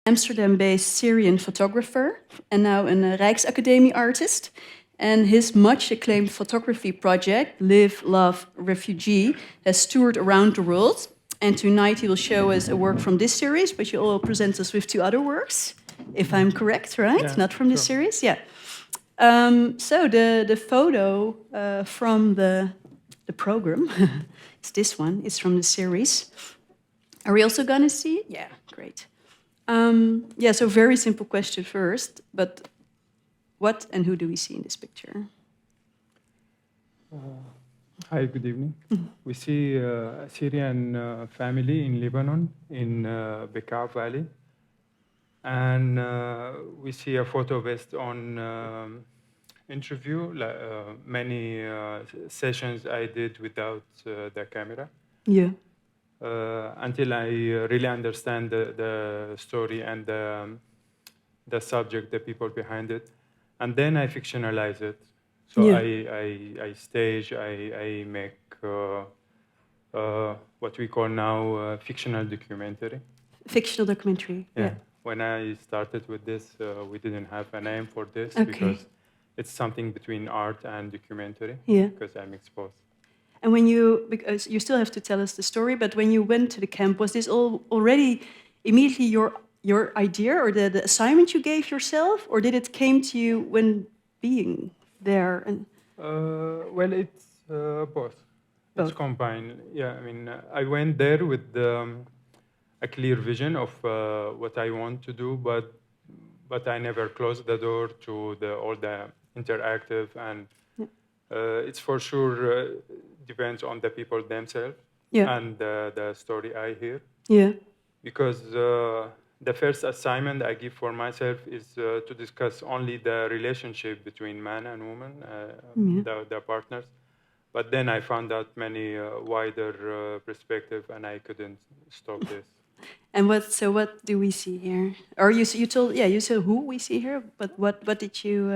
Amsterdam-based Syrian photographer and now a Rijksacademie artist. And his much acclaimed photography project, Live, Love, Refugee, has toured around the world. And tonight he will show us a work from this series, but you will present us with two other works, if I'm correct, right? Yeah, not from this series, yeah. So the photo from the program, it's this one, it's from the series. Are we also gonna see it? Yeah, great. Yeah, so very simple question first, but what and who do we see in this picture? Hi, good evening. We see a Syrian family in Lebanon, in Bekaa Valley. And we see a photo based on interview, many sessions I did without the camera. Yeah. Until I really understand the story and the subject, the people behind it. And then I fictionalize it. So Yeah. I stage, I make what we call now fictional documentary. Fictional documentary, yeah. When I started with this, we didn't have a name for this because it's something between art and documentary, because I'm exposed. And because you still have to tell us the story, but when you went to the camp, was this already immediately your idea or the assignment you gave yourself, or did it came to you when being there? And well, it's both. It's combined. Yeah, I mean, I went there with a clear vision of what I want to do, but I never closed the door to all the interactive, and it's for sure depends on the people themselves and the story I hear. Yeah. Because the first assignment I give for myself is to discuss only the relationship between man and woman, the partners. But then I found out many wider perspective, and I couldn't stop this. And what do we see here? Or you told you said who we see here, but what did you?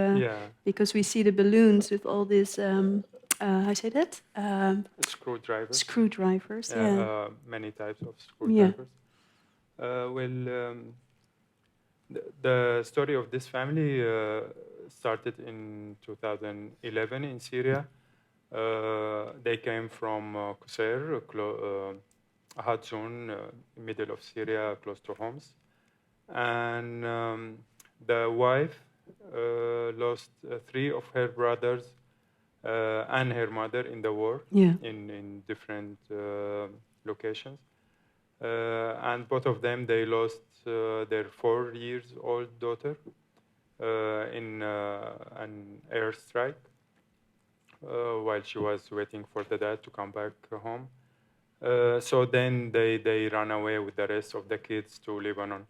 Because we see the balloons with all these how say that? Screwdrivers. Screwdrivers. Many types of screwdrivers. The story of this family started in 2011 in Syria. They came from Qusair, a hot zone middle of Syria, close to Homs. And the wife lost 3 of her brothers and her mother in the war in different locations. And both of them, they lost their 4-year-old daughter in an airstrike while she was waiting for the dad to come back home. So then they ran away with the rest of the kids to Lebanon.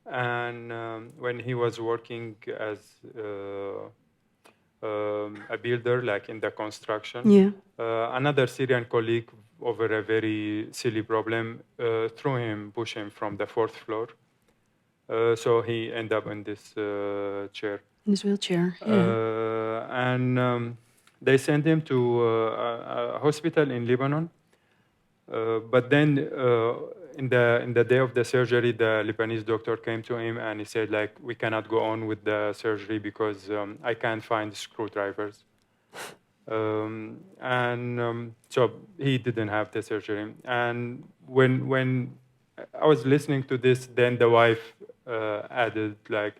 And when he was working as a builder, like in the construction, another Syrian colleague, over a very silly problem, pushed him from the 4th floor. So he ended up in this chair. In this wheelchair, And they sent him to a hospital in Lebanon. But then in the day of the surgery, the Lebanese doctor came to him and he said, like, we cannot go on with the surgery because I can't find screwdrivers. So he didn't have the surgery. And when I was listening to this, then the wife added, like,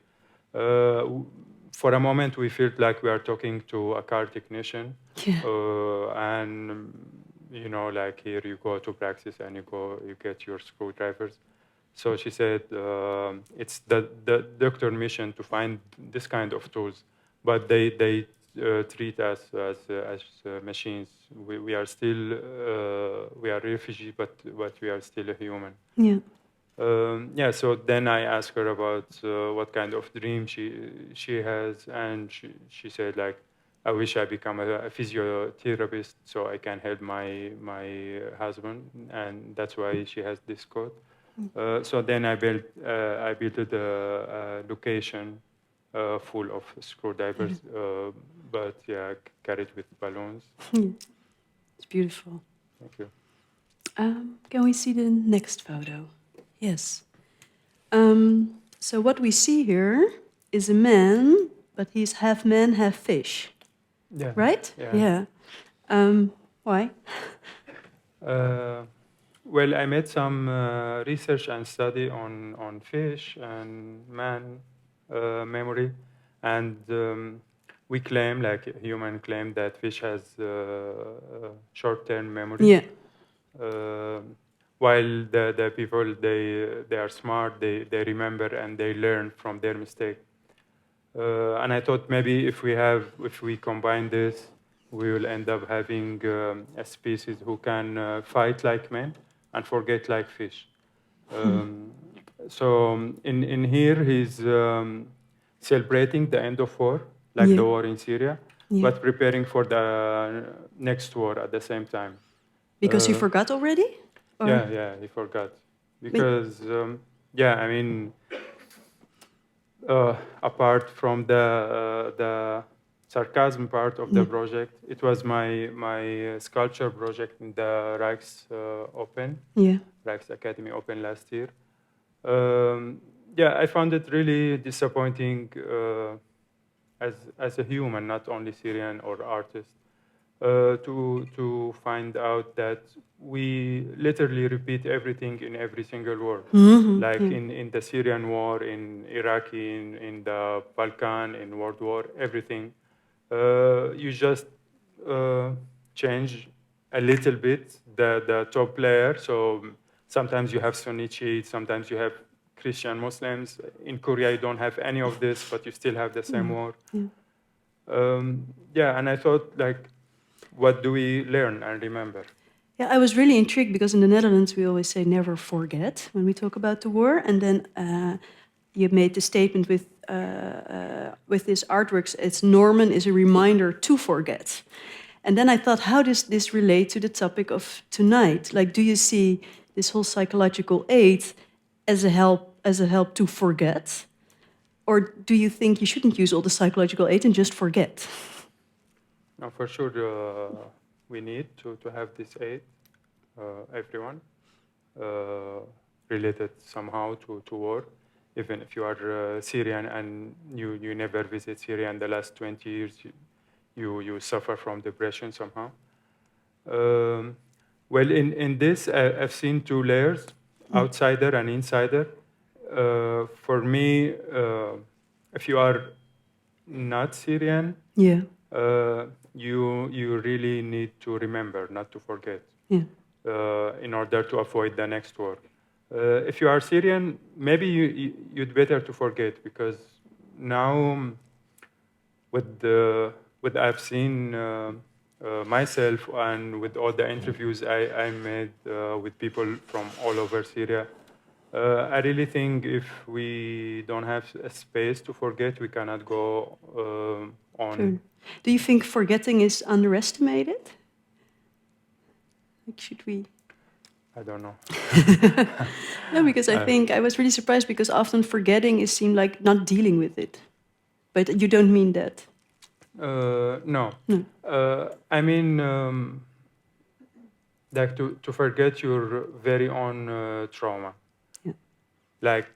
for a moment we felt like we are talking to a car technician. And you know, like, here you go to practice and you get your screwdrivers. So she said it's the doctor mission to find this kind of tools, but they treat us as machines. We are still we are refugees, but we are still a human. So then I asked her about what kind of dream she has, and she said, like, I wish I become a physiotherapist so I can help my husband, and that's why she has this code. So then I built a location full of screwdrivers, but carried with balloons. It's beautiful. Thank you. Can we see the next photo? Yes. So what we see here is a man, but he's half man, half fish, Yeah. right? Yeah. Why? Well, I made some research and study on fish and man memory, and we claim, like human claim, that fish has short-term memory. Yeah. Uh, while the people they are smart, they remember and they learn from their mistake. And I thought maybe if we combine this, we will end up having a species who can fight like men and forget like fish. So in here he's celebrating the end of war, like the war in Syria, but preparing for the next war at the same time. Because he forgot already? Or? Yeah, he forgot. Because, I mean, apart from the sarcasm part of the project, it was my sculpture project in the Rijks Academy Open last year. I found it really disappointing as a human, not only Syrian or artist, to find out that we literally repeat everything in every single war. Like in the Syrian war, in Iraqi, in the Balkan, in World War, everything. You just change a little bit the top player. So sometimes you have Sunni Shiites, sometimes you have Christian Muslims. In Korea, you don't have any of this, but you still have the same war. And I thought, like, what do we learn and remember? Yeah, I was really intrigued because in the Netherlands we always say never forget when we talk about the war, and then you made the statement with this artworks. It's Norman is a reminder to forget, and then I thought, how does this relate to the topic of tonight? Like, do you see this whole psychological aid as a help to forget, or do you think you shouldn't use all the psychological aid and just forget? No, for sure, we need to have this aid, everyone, related somehow to war. Even if you are Syrian and you never visit Syria in the last 20 years, you suffer from depression somehow. Well, in this, I've seen two layers, outsider and insider. For me, if you are not Syrian, you really need to remember, not to forget, in order to avoid the next war. If you are Syrian, maybe you'd better to forget, because now with I've seen myself and with all the interviews I made with people from all over Syria, I really think if we don't have a space to forget, we cannot go on. Sure. Do you think forgetting is underestimated? Like, should we? I don't know. No, because I think I was really surprised because often forgetting is seen like not dealing with it. But you don't mean that? No. I mean, like to forget your very own trauma. Yeah. Like,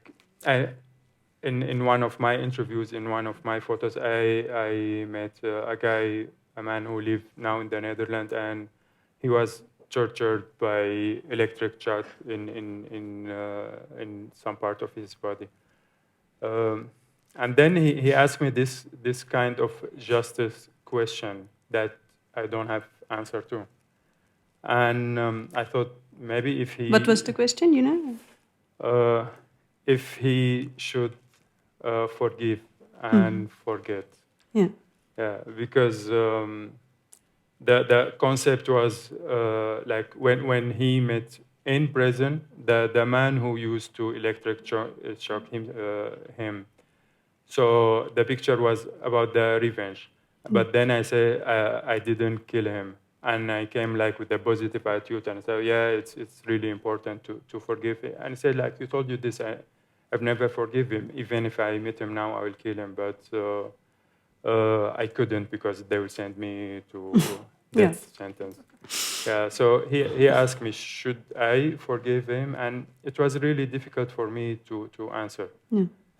in one of my interviews, in one of my photos, I met a man who lives now in the Netherlands, and he was tortured by electric shock in some part of his body. And then he asked me this kind of justice question that I don't have answer to. And I thought maybe if he... What was the question, you know? If he should forgive and forget. Yeah. Yeah, because the concept was like when he met in prison, the man who used to electric shock him. So the picture was about the revenge. But then I say I didn't kill him. And I came like with a positive attitude and said, yeah, it's really important to forgive him. And he said, like, you told you this, I've never forgiven him. Even if I meet him now, I will kill him. But I couldn't because they will send me to death sentence. Yeah, so he asked me, should I forgive him? And it was really difficult for me to answer.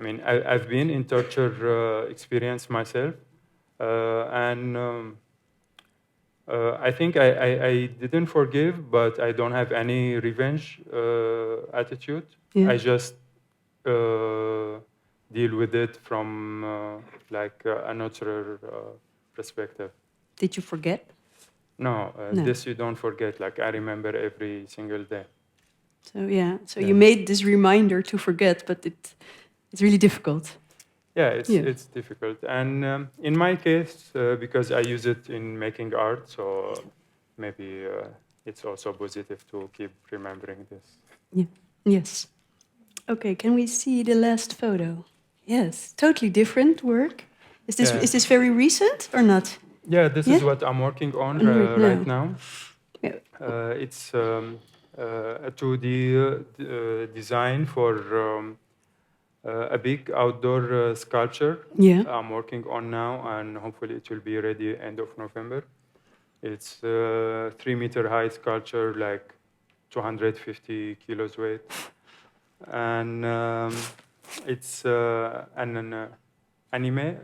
I mean, I've been in torture experience myself, and I think I didn't forgive, but I don't have any revenge attitude. Yeah. I just deal with it from like a natural perspective. Did you forget? No, No. this you don't forget. Like I remember every single day. So yeah, so Yeah. you made this reminder to forget, but it's really difficult. Yeah, it's Yeah. it's difficult, and in my case, because I use it in making art, so maybe it's also positive to keep remembering this. Yeah. Yes. Okay, can we see the last photo? Yes, totally different work. Is this Yeah. is this very recent or not? Yeah, this Yeah? is what I'm working on Right right now. now. Yeah. It's a 2D design for a big outdoor sculpture Yeah. I'm working on now, and hopefully it will be ready end of November. It's 3 meter high sculpture, like 250 kilos weight, and it's an anime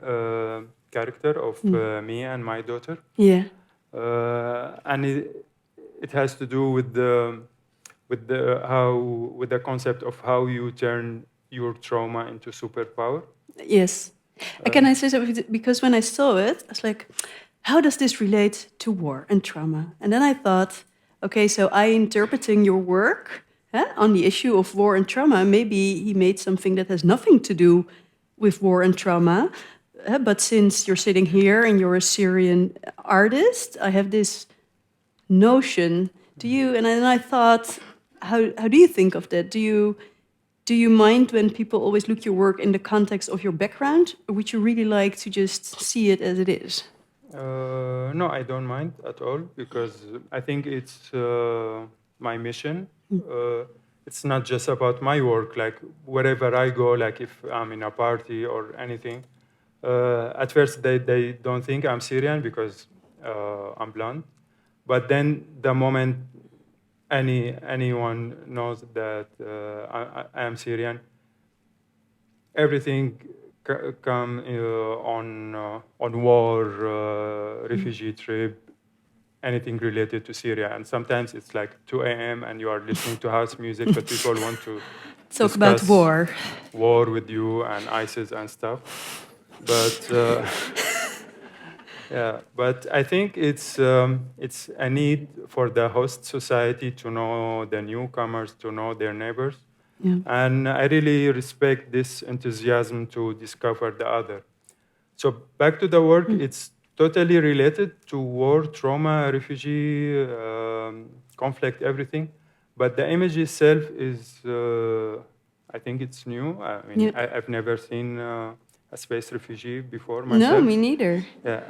character of me and my daughter. Yeah. And it has to do with the concept of how you turn your trauma into superpower. Yes. And can I say something? Because when I saw it, I was like, how does this relate to war and trauma? And then I thought, okay, so I interpreting your work on the issue of war and trauma, maybe he made something that has nothing to do with war and trauma. But since you're sitting here and you're a Syrian artist, I have this notion. Do you? And then I thought, how do you think of that? Do you mind when people always look your work in the context of your background, or would you really like to just see it as it is? No, I don't mind at all because I think it's my mission. It's not just about my work. Like wherever I go, like if I'm in a party or anything, at first they don't think I'm Syrian because I'm blonde. But then the moment anyone knows that I am Syrian, everything come on war, refugee trip, anything related to Syria. And sometimes it's like 2 a.m. and you are listening to house music, but people want to Talk about discuss war. war with you and ISIS and stuff. But yeah, but I think it's a need for the host society to know the newcomers, to know their neighbors. Yeah. And I really respect this enthusiasm to discover the other. So back to the work, it's totally related to war, trauma, refugee, conflict, everything. But the image itself is, I think it's new. I mean, Yeah. I've never seen a space refugee before myself. No, me neither. Yeah.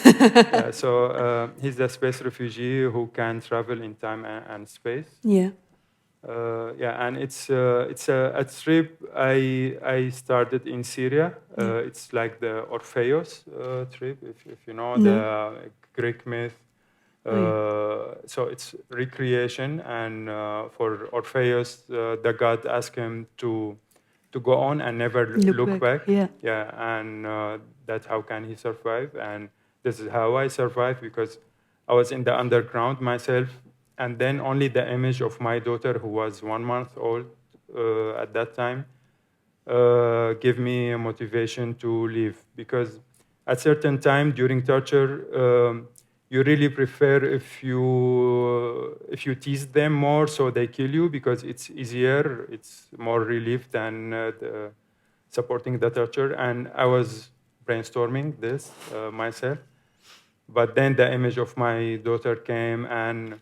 Yeah, so he's a space refugee who can travel in time and space. Yeah. Yeah, and it's a trip I started in Syria. It's like the Orpheus trip, if you know the Greek myth. So it's recreation, and for Orpheus, the god asked him to go on and never look back. Yeah. Yeah, and that's how can he survive. And this is how I survived because I was in the underground myself, and then only the image of my daughter, who was 1 month old at that time, gave me a motivation to leave. Because at certain time during torture, you really prefer if you tease them more, so they kill you because it's easier, it's more relief than supporting the torture. And I was brainstorming this myself. But then the image of my daughter came, and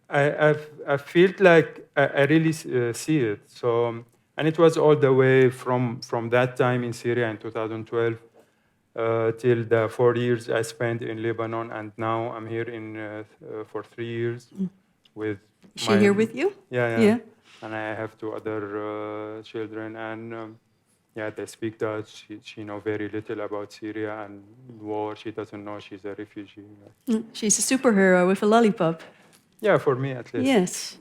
I felt like I really see it. So, and it was all the way from that time in Syria in 2012 till the 4 years I spent in Lebanon, and now I'm here for 3 years with. Is she here with you? Yeah. Yeah. And I have 2 other children, and yeah, they speak Dutch. She know very little about Syria and war. She doesn't know she's a refugee. She's a superhero with a lollipop. Yeah, for me at least. Yes.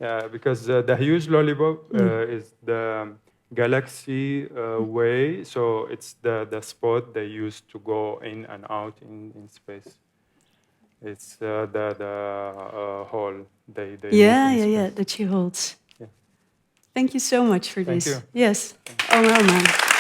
Yeah, because the huge lollipop is the galaxy way, so it's the spot they use to go in and out in space. It's the hole they Yeah, move in yeah, space. yeah, that she holds. Yeah. Thank you so much for Thank this. you. Yes, Omar Imam.